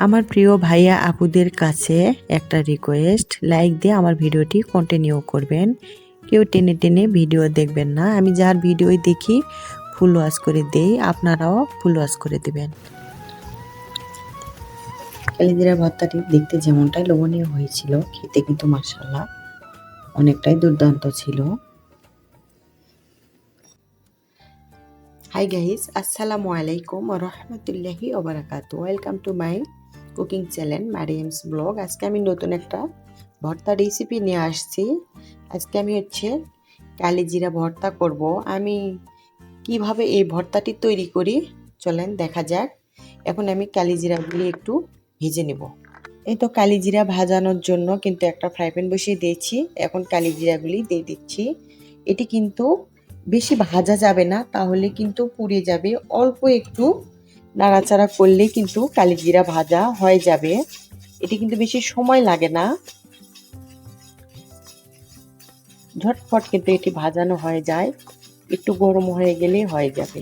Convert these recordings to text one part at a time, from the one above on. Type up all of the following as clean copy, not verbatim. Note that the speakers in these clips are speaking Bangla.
আমার প্রিয় ভাইয়া আপুদের কাছে একটা রিকোয়েস্ট, লাইক দিয়ে আমার ভিডিওটি কন্টিনিউ করবেন। কেউ টেনে টেনে ভিডিও দেখবেন না। আমি যার ভিডিও দেখি ফুল ওয়াচ করে দেই, আপনারাও ফুল ওয়াচ করে দিবেন। কালিজিরা ভর্তাটি দেখতে যেমনটাই লোভনীয় হয়েছিল, খেতে কিন্তু মাশাআল্লাহ অনেকটাই দুর্দান্ত ছিল। হাই গাইস, আসসালামু আলাইকুম ওয়া রাহমাতুল্লাহি ওয়া বারাকাতুহু। Welcome to my cooking channel Mariam's blog. আজকে আমি নতুন একটা ভর্তা রেসিপি নিয়ে আসছি। আজকে আমি কালিজিরা ভর্তা করব। আমি কিভাবে এই ভর্তাটি তৈরি করি চলেন দেখা যাক। এখন আমি কালিজিরাগুলি একটু ভেজে নেব। এই তো কালিজিরা ভাজানোর জন্য কিন্তু একটা ফ্রাই প্যান বসিয়ে দিয়েছি। এখন কালিজিরাগুলি দিয়ে দিচ্ছি। এটি কিন্তু বেশি ভাজা যাবে না, তাহলে কিন্তু পুড়ে যাবে। অল্প একটু নাড়াচাড়া করলে কিন্তু কালিজিরা ভাজা হয়ে যাবে। এটি কিন্তু বেশি সময় লাগে না, ঝটফট কিন্তু এটি ভাজানো হয়ে যায়। একটু গরম হয়ে গেলে হয়ে যাবে।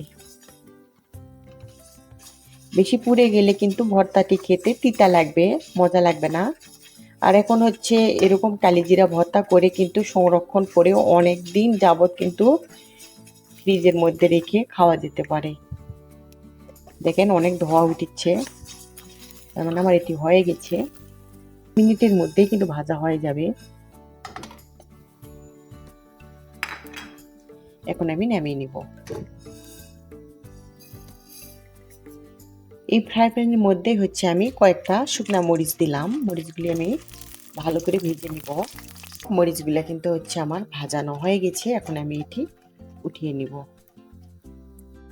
বেশি পুড়ে গেলে কিন্তু ভর্তাটি খেতে তিতা লাগবে, মজা লাগবে না। আর এখন এরকম কালিজিরা ভর্তা করে কিন্তু সংরক্ষণ করে অনেক দিন যাবত কিন্তু ফ্রিজের মধ্যে রেখে খাওয়া যেতে পারে। দেখেন অনেক ধোয়া উঠছে, তার মানে আমার এটি হয়ে গেছে। মিনিটের মধ্যেই কিন্তু ভাজা হয়ে যাবে। এখন আমি নামিয়ে নিব। এই ফ্রাই প্যানের মধ্যে আমি কয়েকটা শুকনা মরিচ দিলাম। মরিচগুলি আমি ভালো করে ভেজে নিব। মরিচগুলো কিন্তু আমার ভাজানো হয়ে গেছে। এখন আমি এটি উঠিয়ে নিব।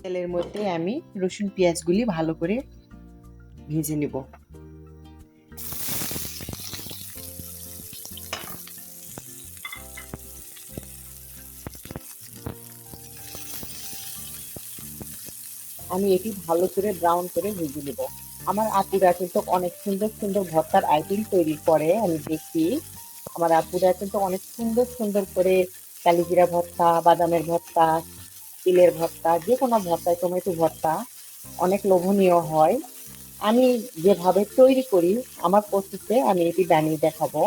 তেলের মধ্যে আমি রসুন পেঁয়াজগুলি ভালো করে ভেজে নিব। আমি এটি ভালো করে ব্রাউন করে ভেজে নেব। আমার আপুরা কিন্তু অনেক সুন্দর সুন্দর ভর্তার আইটেম তৈরি করে, আমি দেখি। আমার আপুরা কিন্তু অনেক সুন্দর সুন্দর করে কালিজিরা ভর্তা, বাদামের ভর্তা, তিলের ভর্তা, যে কোনো ভর্তা, টমেটো ভর্তা অনেক লোভনীয় হয়। আমি যেভাবে তৈরি করি আমার পদ্ধতিতে আমি এটি বানিয়ে দেখাবো।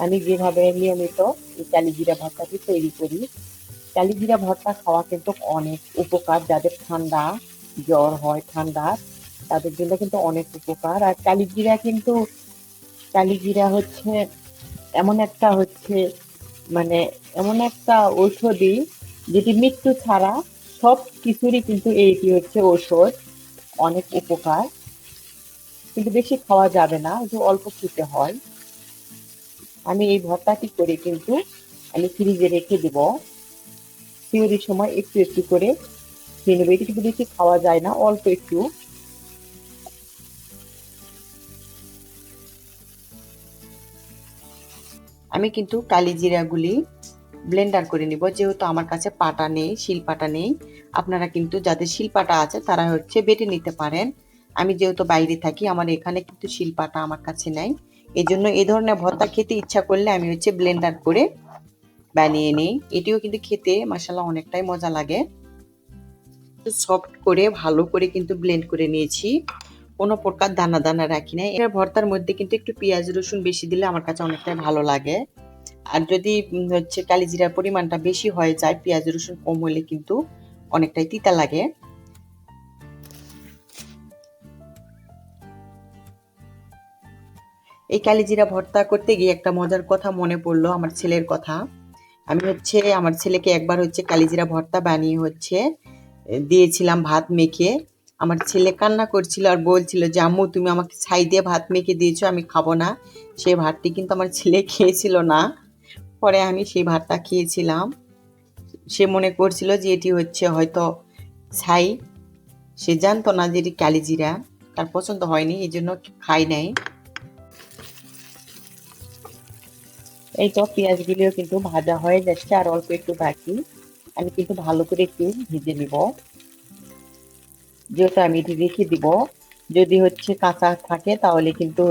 আমি যেভাবে নিয়মিত এই কালিজিরা ভর্তাটি তৈরি করি। কালিজিরা ভর্তা খাওয়া কিন্তু অনেক উপকার। যাদের ঠান্ডা জ্বর হয়, ঠান্ডা, তাদের জন্য কিন্তু অনেক উপকার। আর কালিজিরা এমন একটা মানে এমন একটা ঔষধি, যেটি মৃত্যু ছাড়া সব কিছুরই কিন্তু এইটি ঔষধ, অনেক উপকার। কিন্তু বেশি খাওয়া যাবে না, একটু অল্প খেতে হয়। আমি এই ভর্তাটি করে কিন্তু আমি ফ্রিজে রেখে দেব। সিওরির সময় একটু একটু করে খেয়ে নেবো। এটি কিন্তু বেশি খাওয়া যায় না, অল্প একটু। আমি কিন্তু কালিজিরাগুলি ব্লেন্ডার করে নিব, যেহেতু আমার কাছে পাটা নেই, শিলপাটা নেই। আপনারা কিন্তু যাদের শিলপাটা আছে তারা বেটে নিতে পারেন। আমি যেহেতু বাইরে থাকি, আমার এখানে কিন্তু শিলপাটা আমার কাছে নেই। এই জন্য এই ধরনের ভর্তা খেতে ইচ্ছা করলে আমি ব্লেন্ডার করে বানিয়ে নিই। এটিও কিন্তু খেতে মাশাআল্লাহ অনেকটাই মজা লাগে। সফট করে ভালো করে কিন্তু ব্লেন্ড করে নিয়েছি, কোনো প্রকার দানা দানা রাখি নাই। এর ভর্তার মধ্যে কিন্তু একটু পেঁয়াজ রসুন বেশি দিলে আমার কাছে অনেকটাই ভালো লাগে। আর যদি কালিজিরার পরিমাণটা বেশি হয়ে যায়, পেঁয়াজ রসুন কম হলে কিন্তু অনেকটাই তিতা লাগে। এই কালিজিরা ভর্তা করতে গিয়ে একটা মজার কথা মনে পড়লো, আমার ছেলের কথা। আমি আমার ছেলেকে একবার কালিজিরা ভর্তা বানিয়ে দিয়েছিলাম ভাত মেখে। আমার ছেলে কান্না করছিল আর বলছিল যে আম্মু তুমি আমাকে ছাই দিয়ে ভাত মেখে দিয়েছো, আমি খাবো না। সেই ভাতটি কিন্তু আমার ছেলে খেয়েছিল না। পরে আমি সেই ভাতটা খেয়েছিলাম। সে মনে করছিল যে এটি হয়তো ছাই। সে জানতো না যে এটি কালিজিরা। তার পছন্দ হয়নি, এই জন্য খাই নাই। এই তো পেঁয়াজগুলিও কিন্তু ভাজা হয়ে যাচ্ছে, আর অল্প একটু বাকি। আমি কিন্তু ভালো করে একটু ভেজে নিব, যেহেতু আমি এটি রেখে দিব। যদি কাঁচা থাকে তাহলে কিন্তু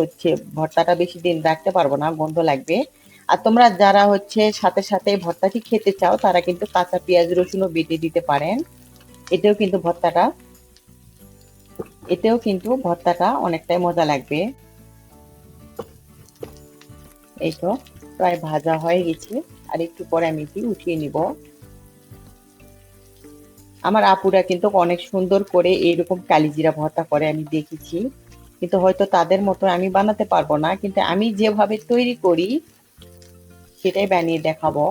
ভর্তাটা বেশি দিন রাখতে পারবো না, গন্ধ লাগবে। আর তোমরা যারা সাথে সাথে ভর্তাটি খেতে চাও তারা কিন্তু কাঁচা পেঁয়াজ রসুনও বেটে দিতে পারেন, এতেও কিন্তু ভর্তাটা এতেও কিন্তু ভর্তাটা অনেকটাই মজা লাগবে। এই তো প্রায় ভাজা হয়ে গেছে, আর একটু পরে আমি এটি উঠিয়ে নিব। আমার আপুরা কিন্তু অনেক সুন্দর করে এইরকম কালিজিরা ভর্তা করে আমি দেখেছি, কিন্তু হয়তো তাদের মতো আমি বানাতে পারবো না, কিন্তু আমি যেভাবে তৈরি করি সেটাই বানিয়ে দেখাবো।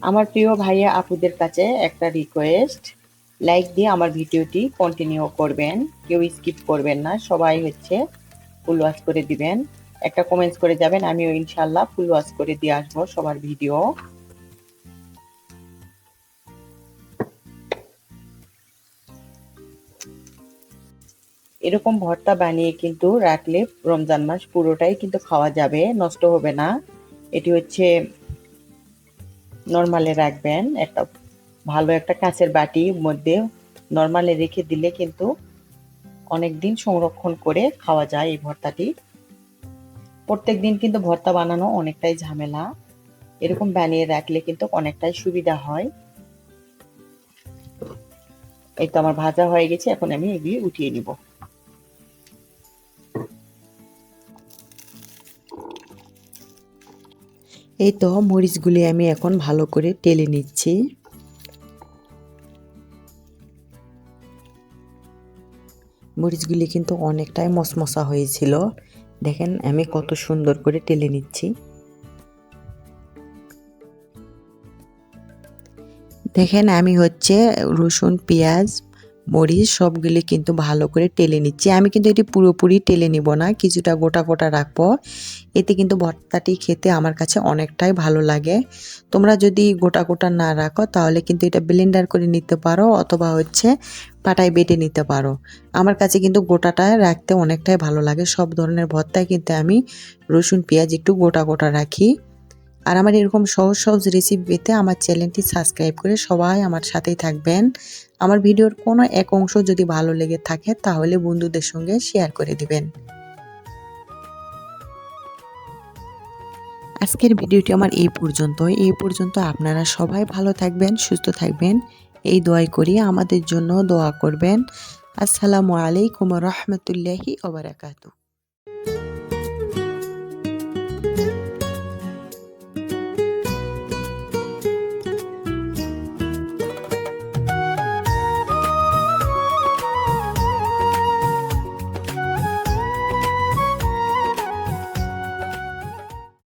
আমার প্রিয় ভাইয়া আপুদের কাছে একটা রিকোয়েস্ট, লাইক দিয়ে আমার ভিডিওটি কন্টিনিউ করবেন, কেউ স্কিপ করবেন না, সবাই ফুল ওয়াচ করে দিবেন। একটা কমেন্টস করে যাবেন, আমিও ইনশাল্লাহ ফুল ওয়াচ করে দিয়ে আসবো সবার ভিডিও। এরকম ভর্তা বানিয়ে কিন্তু রাখলে রমজান মাস পুরোটাই কিন্তু খাওয়া যাবে, নষ্ট হবে না। এটি নরমালে রাখবেন, একটা ভালো একটা কাঁচের বাটির মধ্যে নরমালে রেখে দিলে কিন্তু অনেক দিন সংরক্ষণ করে খাওয়া যায় এই ভর্তাটি। প্রত্যেক দিন কিন্তু ভর্তা বানানো অনেকটাই ঝামেলা, এরকম বানিয়ে রাখলে কিন্তু অনেকটাই সুবিধা হয়। এই তো আমার ভাজা হয়ে গেছে, এখন আমি এগুলি উঠিয়ে নিব। এই তো মরিচগুলি আমি এখন ভালো করে টেলে নিচ্ছি। মরিচগুলি কিন্তু অনেকটাই মশমশা হয়েছিল, দেখেন আমি কত সুন্দর করে টেলে নিচ্ছি। দেখেন আমি রসুন পেঁয়াজ মরিচ সবগুলি কিন্তু ভালো করে টেলে নিচ্ছি। আমি কিন্তু এটি পুরোপুরি টেলে নিব না, কিছুটা গোটা গোটা রাখবো। এতে কিন্তু ভর্তাটি খেতে আমার কাছে অনেকটাই ভালো লাগে। তোমরা যদি গোটা গোটা না রাখো তাহলে কিন্তু এটা ব্লেন্ডার করে নিতে পারো, অথবা পাটায় বেটে নিতে পারো। আমার কাছে কিন্তু গোটাটা রাখতে অনেকটাই ভালো লাগে। সব ধরনের ভর্তায় কিন্তু আমি রসুন পেঁয়াজ একটু গোটা গোটা রাখি। আর আমার এরকম সহজ সহজ রেসিপি পেতে আমার চ্যানেলটি সাবস্ক্রাইব করে সবাই আমার সাথেই থাকবেন। আমার ভিডিওর কোনো এক অংশ যদি ভালো লেগে থাকে তাহলে বন্ধুদের সঙ্গে শেয়ার করে দিবেন। আজকের ভিডিওটি আমার এই পর্যন্ত আপনারা সবাই ভালো থাকবেন, সুস্থ থাকবেন, এই দোয়াই করি। আমাদের জন্য দোয়া করবেন। আসসালামু আলাইকুম ওয়া রাহমাতুল্লাহি ওয়া বারাকাতুহু।